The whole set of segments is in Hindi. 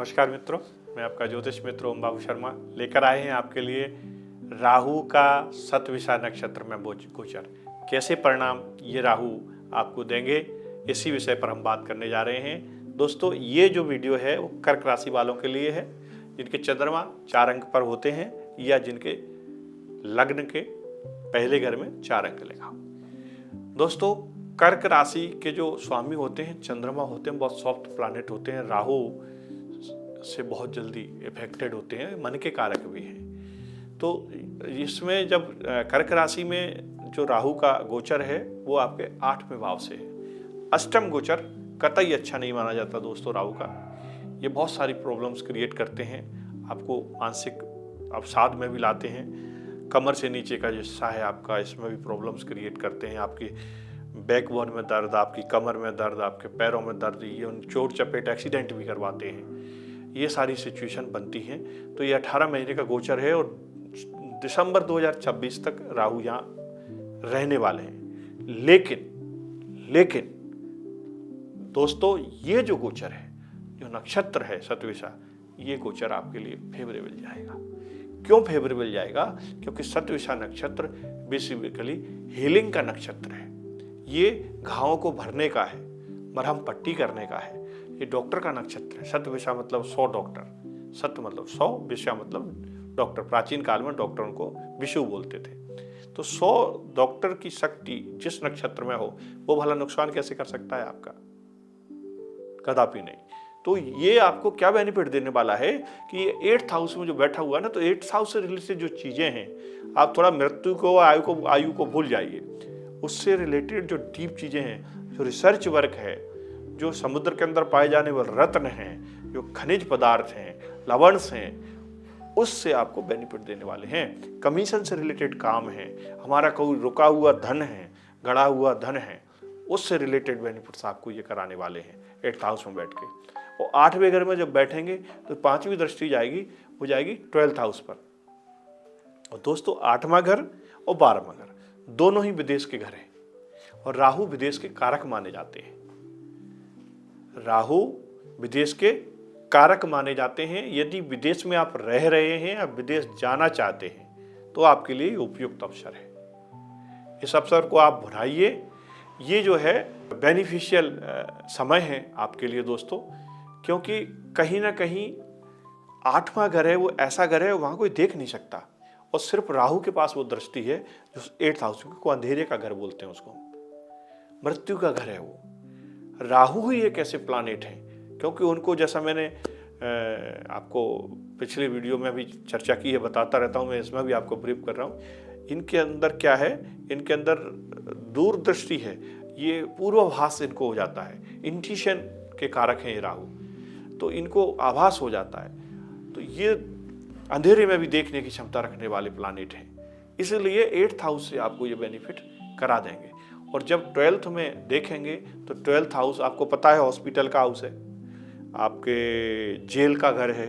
नमस्कार मित्रों, मैं आपका ज्योतिष मित्र ओम बाबू शर्मा लेकर आए हैं आपके लिए राहु का शतभिषा नक्षत्र में गोचर कैसे परिणाम ये राहु आपको देंगे, इसी विषय पर हम बात करने जा रहे हैं। दोस्तों, ये जो वीडियो है वो कर्क राशि वालों के लिए है जिनके चंद्रमा 4 अंक पर होते हैं या जिनके लग्न के पहले घर में 4 अंक लिखा हो। दोस्तों, कर्क राशि के जो स्वामी होते हैं, चंद्रमा होते हैं, बहुत सॉफ्ट प्लैनेट होते हैं, राहु से बहुत जल्दी इफेक्टेड होते हैं, मन के कारक भी हैं। तो इसमें जब कर्क राशि में जो राहु का गोचर है वो आपके 8वें भाव से है। अष्टम गोचर कतई अच्छा नहीं माना जाता दोस्तों राहु का। ये बहुत सारी प्रॉब्लम्स क्रिएट करते हैं, आपको मानसिक अवसाद में भी लाते हैं। कमर से नीचे का जो हिस्सा है आपका, इसमें भी प्रॉब्लम्स क्रिएट करते हैं। आपकी बैकबोन में दर्द, आपकी कमर में दर्द, आपके पैरों में दर्द, ये उन चोट चपेट एक्सीडेंट भी करवाते हैं। ये सारी सिचुएशन बनती हैं। तो ये 18 महीने का गोचर है और दिसंबर 2026 तक राहु यहाँ रहने वाले हैं। लेकिन दोस्तों, ये जो गोचर है, जो नक्षत्र है शतभिषा, ये गोचर आपके लिए फेवरेबल जाएगा। क्यों फेवरेबल जाएगा? क्योंकि शतभिषा नक्षत्र बेसिकली हीलिंग का नक्षत्र है। ये घावों को भरने का है, मरहम पट्टी करने का है। ये डॉक्टर का नक्षत्र है। शतभिषा मतलब 100 डॉक्टर, सत्य मतलब 100, विषा मतलब डॉक्टर। प्राचीन काल में डॉक्टरों को विषु बोलते थे। तो 100 डॉक्टर की शक्ति जिस नक्षत्र में हो, वो भला नुकसान कैसे कर सकता है आपका? कदापि नहीं। तो ये आपको क्या बेनिफिट देने वाला है कि ये 8th हाउस में जो बैठा हुआ है ना, तो 8th हाउस से रिलेटेड जो चीजें हैं, आप थोड़ा मृत्यु को, आयु को भूल जाइए। उससे रिलेटेड जो डीप चीजें हैं, जो रिसर्च वर्क है, जो समुद्र के अंदर पाए जाने वाले रत्न हैं, जो खनिज पदार्थ हैं, लवणस हैं, उससे आपको बेनिफिट देने वाले हैं। कमीशन से रिलेटेड काम है, हमारा कोई रुका हुआ धन है, गड़ा हुआ धन है, उससे रिलेटेड बेनिफिट्स आपको ये कराने वाले हैं 8th हाउस में बैठ के। और 8वें घर में जब बैठेंगे तो 5वीं दृष्टि जाएगी, वो जाएगी 12th हाउस पर। और दोस्तों, 8वां घर और 12वां घर दोनों ही विदेश के घर हैं और राहु विदेश के कारक माने जाते हैं। राहु विदेश के कारक माने जाते हैं। यदि विदेश में आप रह रहे हैं या विदेश जाना चाहते हैं तो आपके लिए उपयुक्त अवसर है। इस अवसर को आप भुनाइए। ये जो है बेनिफिशियल समय है आपके लिए दोस्तों, क्योंकि कहीं ना कहीं 8वां घर है, वो ऐसा घर है वहां कोई देख नहीं सकता, और सिर्फ राहु के पास वो दृष्टि है जो 8th हाउस को अंधेरे का घर बोलते हैं, उसको मृत्यु का घर है। वो राहु ही एक ऐसे प्लानेट है, क्योंकि उनको, जैसा मैंने आपको पिछले वीडियो में भी चर्चा की है, बताता रहता हूँ मैं, इसमें भी आपको ब्रीफ कर रहा हूँ। इनके अंदर क्या है, इनके अंदर दूरदृष्टि है, ये पूर्वाभास इनको हो जाता है। इंट्यूशन के कारक हैं ये राहु, तो इनको आभास हो जाता है। तो ये अंधेरे में भी देखने की क्षमता रखने वाले प्लानेट हैं, इसलिए 8th हाउस से आपको ये बेनिफिट करा देंगे। और जब 12th में देखेंगे तो 12th हाउस आपको पता है हॉस्पिटल का हाउस है, आपके जेल का घर है,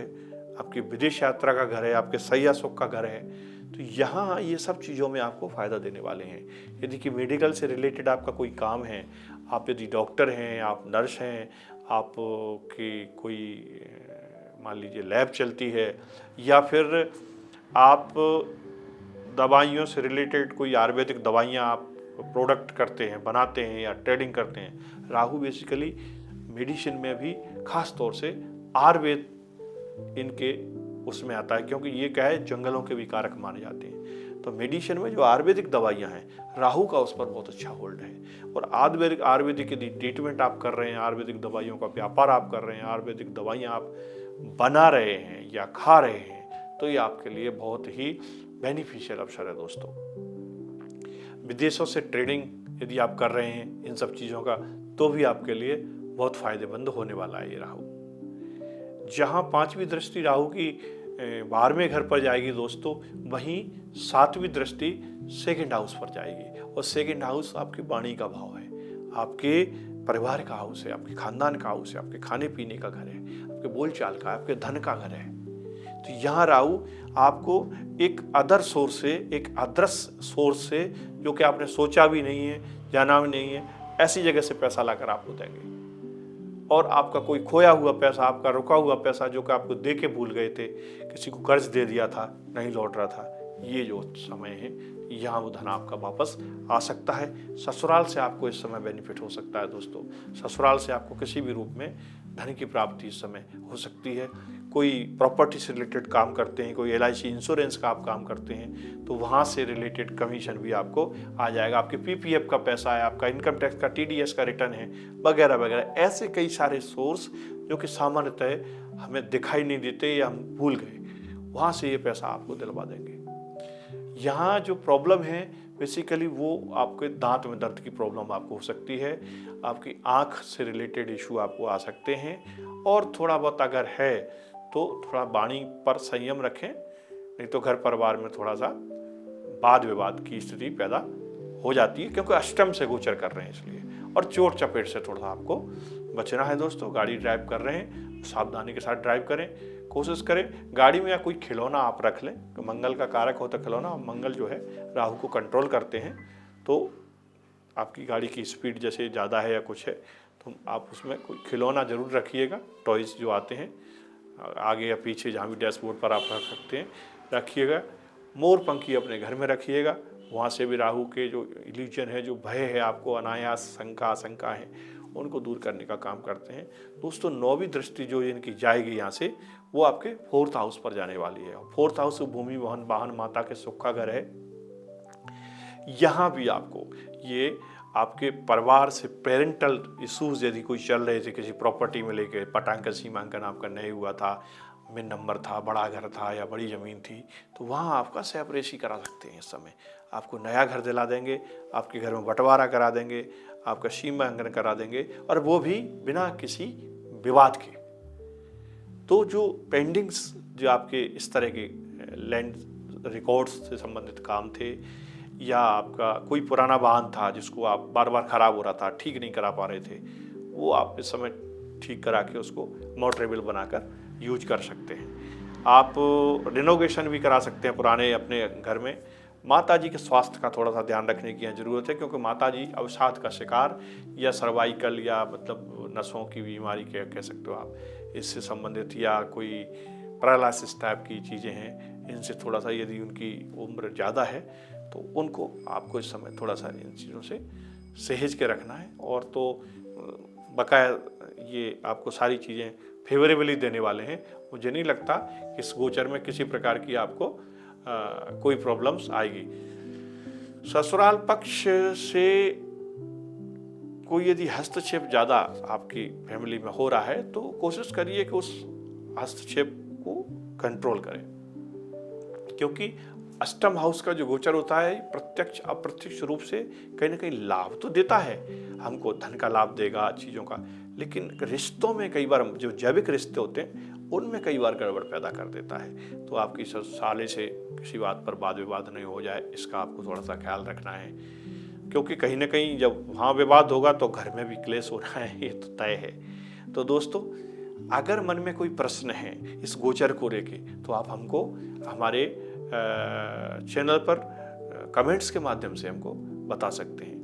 आपकी विदेश यात्रा का घर है, आपके सैया सुख का घर है। तो यहाँ ये सब चीज़ों में आपको फ़ायदा देने वाले हैं। यदि कि मेडिकल से रिलेटेड आपका कोई काम है, आप यदि डॉक्टर हैं, आप नर्स हैं, आप की कोई मान लीजिए लैब चलती है, या फिर आप दवाइयों से रिलेटेड कोई आयुर्वेदिक दवाइयाँ आप प्रोडक्ट करते हैं, बनाते हैं या ट्रेडिंग करते हैं। राहु बेसिकली मेडिसिन में भी खास तौर से आयुर्वेद इनके उसमें आता है, क्योंकि ये क्या है, जंगलों के भी कारक माने जाते हैं। तो मेडिसिन में जो आयुर्वेदिक दवाइयाँ हैं, राहु का उस पर बहुत अच्छा होल्ड है। और आयुर्वेदिक यदि ट्रीटमेंट आप कर रहे हैं, आयुर्वेदिक दवाइयों का व्यापार आप कर रहे हैं, आयुर्वेदिक दवाइयाँ आप बना रहे हैं या खा रहे हैं, तो ये आपके लिए बहुत ही बेनिफिशियल अवसर है दोस्तों। विदेशों से ट्रेडिंग यदि आप कर रहे हैं इन सब चीज़ों का, तो भी आपके लिए बहुत फायदेमंद होने वाला है ये राहु। जहाँ 5वीं दृष्टि राहु की 12वें घर पर जाएगी दोस्तों, वहीं 7वीं दृष्टि 2nd हाउस पर जाएगी। और 2nd हाउस आपकी वाणी का भाव है, आपके परिवार का हाउस है, आपके खानदान का हाउस है, आपके खाने पीने का घर है, आपके बोलचाल का, आपके धन का घर है। तो यहाँ राहु आपको एक अदर सोर्स से, एक अदृश्य सोर्स से, जो कि आपने सोचा भी नहीं है, जाना भी नहीं है, ऐसी जगह से पैसा लाकर आपको देंगे। और आपका कोई खोया हुआ पैसा, आपका रुका हुआ पैसा जो कि आपको दे के भूल गए थे, किसी को कर्ज दे दिया था, नहीं लौट रहा था, ये जो समय है यहाँ वो धन आपका वापस आ सकता है। ससुराल से आपको इस समय बेनिफिट हो सकता है दोस्तों। ससुराल से आपको किसी भी रूप में धन की प्राप्ति इस समय हो सकती है। कोई प्रॉपर्टी से रिलेटेड काम करते हैं, कोई LIC इंश्योरेंस का आप काम करते हैं, तो वहाँ से रिलेटेड कमीशन भी आपको आ जाएगा। आपके PPF का पैसा है, आपका इनकम टैक्स का TDS का रिटर्न है, वगैरह वगैरह। ऐसे कई सारे सोर्स जो कि सामान्यतः हमें दिखाई नहीं देते या हम भूल गए, वहाँ से ये पैसा आपको दिलवा देंगे। यहाँ जो प्रॉब्लम है बेसिकली वो आपके दांत में दर्द की प्रॉब्लम आपको हो सकती है, आपकी आँख से रिलेटेड इशू आपको आ सकते हैं, और थोड़ा बहुत अगर है तो थोड़ा वाणी पर संयम रखें, नहीं तो घर परिवार में थोड़ा सा वाद विवाद की स्थिति पैदा हो जाती है, क्योंकि अष्टम से गोचर कर रहे हैं इसलिए। और चोट चपेट से थोड़ा आपको बचना है दोस्तों। गाड़ी ड्राइव कर रहे हैं, सावधानी के साथ ड्राइव करें, कोशिश करें गाड़ी में या कोई खिलौना आप रख लें, तो मंगल का कारक होता है खिलौना, मंगल जो है राहु को कंट्रोल करते हैं, तो आपकी गाड़ी की स्पीड जैसे ज़्यादा है या कुछ है तो आप उसमें कोई खिलौना ज़रूर रखिएगा। टॉयज़ जो आते हैं आगे या पीछे जहाँ भी डैशबोर्ड पर आप रख सकते हैं रखिएगा। मोर पंखी अपने घर में रखिएगा, वहाँ से भी राहु के जो इल्यूजन है, जो भय है, आपको अनायास शंका आशंका है, उनको दूर करने का काम करते हैं दोस्तों। 9वीं दृष्टि जो इनकी जाएगी यहाँ से, वो आपके 4th हाउस पर जाने वाली है। 4th हाउस भूमि वाहन माता के सुख का घर है। यहाँ भी आपको ये आपके परिवार से पेरेंटल इश्यूज यदि कोई चल रहे थे, किसी प्रॉपर्टी में लेके पटांकन सीमांकन आपका नहीं हुआ था, मिन नंबर था, बड़ा घर था या बड़ी ज़मीन थी, तो वहाँ आपका सेपरेसी करा सकते हैं। इस समय आपको नया घर दिला देंगे, आपके घर में बंटवारा करा देंगे, आपका सीमांकन करा देंगे, और वो भी बिना किसी विवाद के। तो जो पेंडिंग्स जो आपके इस तरह के लैंड रिकॉर्ड्स से संबंधित काम थे, या आपका कोई पुराना वाहन था जिसको आप बार बार ख़राब हो रहा था, ठीक नहीं करा पा रहे थे, वो आप इस समय ठीक करा के उसको मोटरेबल बनाकर यूज कर सकते हैं। आप रिनोवेशन भी करा सकते हैं पुराने अपने घर में। माता जी के स्वास्थ्य का थोड़ा सा ध्यान रखने की ज़रूरत है, क्योंकि माता जी अवसाद का शिकार या सर्वाइकल या मतलब नसों की बीमारी कह सकते हो आप, इससे संबंधित, या कोई पैरालिसिस टाइप की चीज़ें हैं, इनसे थोड़ा सा यदि उनकी उम्र ज़्यादा है तो उनको आपको इस समय थोड़ा सा इन चीज़ों से सहेज के रखना है। और तो बकाया ये आपको सारी चीज़ें फेवरेबली देने वाले हैं। मुझे नहीं लगता कि इस गोचर में किसी प्रकार की आपको कोई प्रॉब्लम्स आएगी। ससुराल पक्ष से कोई यदि हस्तक्षेप ज़्यादा आपकी फैमिली में हो रहा है तो कोशिश करिए कि उस हस्तक्षेप को कंट्रोल करें, क्योंकि अष्टम हाउस का जो गोचर होता है प्रत्यक्ष अप्रत्यक्ष रूप से कहीं ना कहीं लाभ तो देता है, हमको धन का लाभ देगा चीज़ों का, लेकिन रिश्तों में कई बार जो जैविक रिश्ते होते हैं उनमें कई बार गड़बड़ पैदा कर देता है। तो आपकी साले से किसी बात पर वाद विवाद नहीं हो जाए, इसका आपको थोड़ा सा ख्याल रखना है, क्योंकि कहीं ना कहीं जब वहाँ विवाद होगा तो घर में भी क्लेश होना है, ये तो तय है। तो दोस्तों, अगर मन में कोई प्रश्न है इस गोचर को लेके तो आप हमको हमारे चैनल पर कमेंट्स के माध्यम से हमको बता सकते हैं।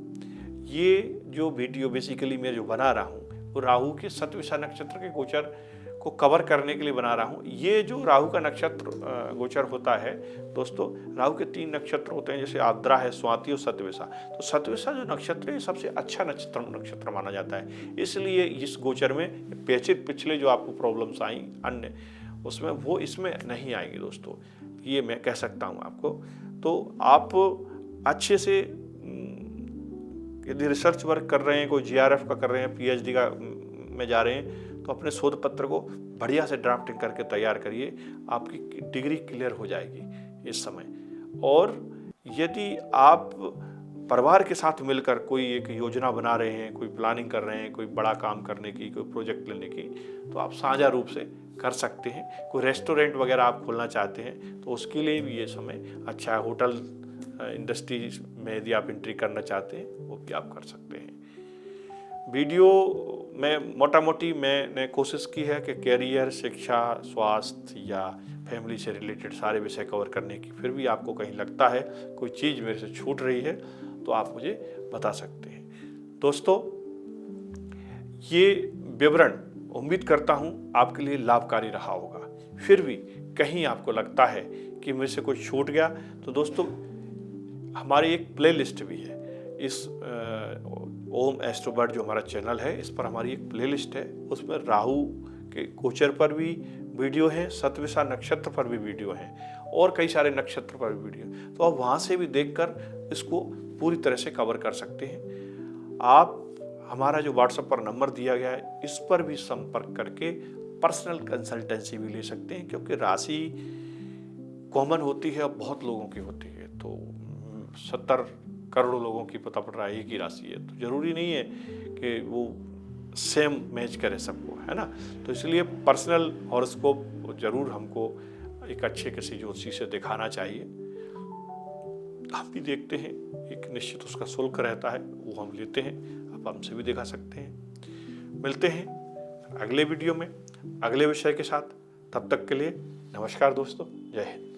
ये जो वीडियो बेसिकली मैं जो बना रहा हूँ वो राहु के शतभिषा नक्षत्र के गोचर को कवर करने के लिए बना रहा हूँ। ये जो राहु का नक्षत्र गोचर होता है दोस्तों, राहु के 3 नक्षत्र होते हैं, जैसे आर्द्रा है, स्वाति और शतभिषा। तो शतभिषा जो नक्षत्र है सबसे अच्छा नक्षत्र माना जाता है, इसलिए इस गोचर में पिछले जो आपको प्रॉब्लम्स आई अन्य उसमें वो इसमें नहीं आएंगे दोस्तों, ये मैं कह सकता हूँ आपको। तो आप अच्छे से यदि रिसर्च वर्क कर रहे हैं, कोई GRF का कर रहे हैं, PhD का में जा रहे हैं, तो अपने शोध पत्र को बढ़िया से ड्राफ्टिंग करके तैयार करिए, आपकी डिग्री क्लियर हो जाएगी इस समय। और यदि आप परिवार के साथ मिलकर कोई एक योजना बना रहे हैं, कोई प्लानिंग कर रहे हैं, कोई बड़ा काम करने की, कोई प्रोजेक्ट लेने की, तो आप साझा रूप से कर सकते हैं। कोई रेस्टोरेंट वगैरह आप खोलना चाहते हैं तो उसके लिए भी ये समय अच्छा है। होटल इंडस्ट्री में यदि आप एंट्री करना चाहते हैं वो भी आप कर सकते हैं। वीडियो में मोटा मोटी मैंने कोशिश की है कि कैरियर, शिक्षा, स्वास्थ्य या फैमिली से रिलेटेड सारे विषय कवर करने की। फिर भी आपको कहीं लगता है कोई चीज़ मेरे से छूट रही है तो आप मुझे बता सकते हैं। दोस्तों, ये विवरण उम्मीद करता हूँ आपके लिए लाभकारी रहा होगा। फिर भी कहीं आपको लगता है कि मुझसे कुछ छूट गया तो दोस्तों हमारी एक प्लेलिस्ट भी है। इस ओम एस्ट्रोबर्ड जो हमारा चैनल है, इस पर हमारी एक प्लेलिस्ट है। उसमें राहु के गोचर पर भी वीडियो है, शतभिषा नक्षत्र पर भी वीडियो है और कई सारे नक्षत्र पर भी वीडियो, तो आप वहाँ से भी देखकर इसको पूरी तरह से कवर कर सकते हैं। आप हमारा जो व्हाट्सएप पर नंबर दिया गया है, इस पर भी संपर्क करके पर्सनल कंसल्टेंसी भी ले सकते हैं, क्योंकि राशि कॉमन होती है और बहुत लोगों की होती है। तो 70 करोड़ लोगों की पता पड़ रहा है एक ही राशि है, तो जरूरी नहीं है कि वो सेम मैच करे सबको, है ना। तो इसलिए पर्सनल हॉरोस्कोप जरूर हमको एक अच्छे किसी ज्योतिषी से दिखाना चाहिए। हम भी देखते हैं, एक निश्चित उसका शुल्क रहता है, वो हम लेते हैं। आप हमसे भी दिखा सकते हैं। मिलते हैं अगले वीडियो में अगले विषय के साथ। तब तक के लिए नमस्कार दोस्तों, जय हिंद।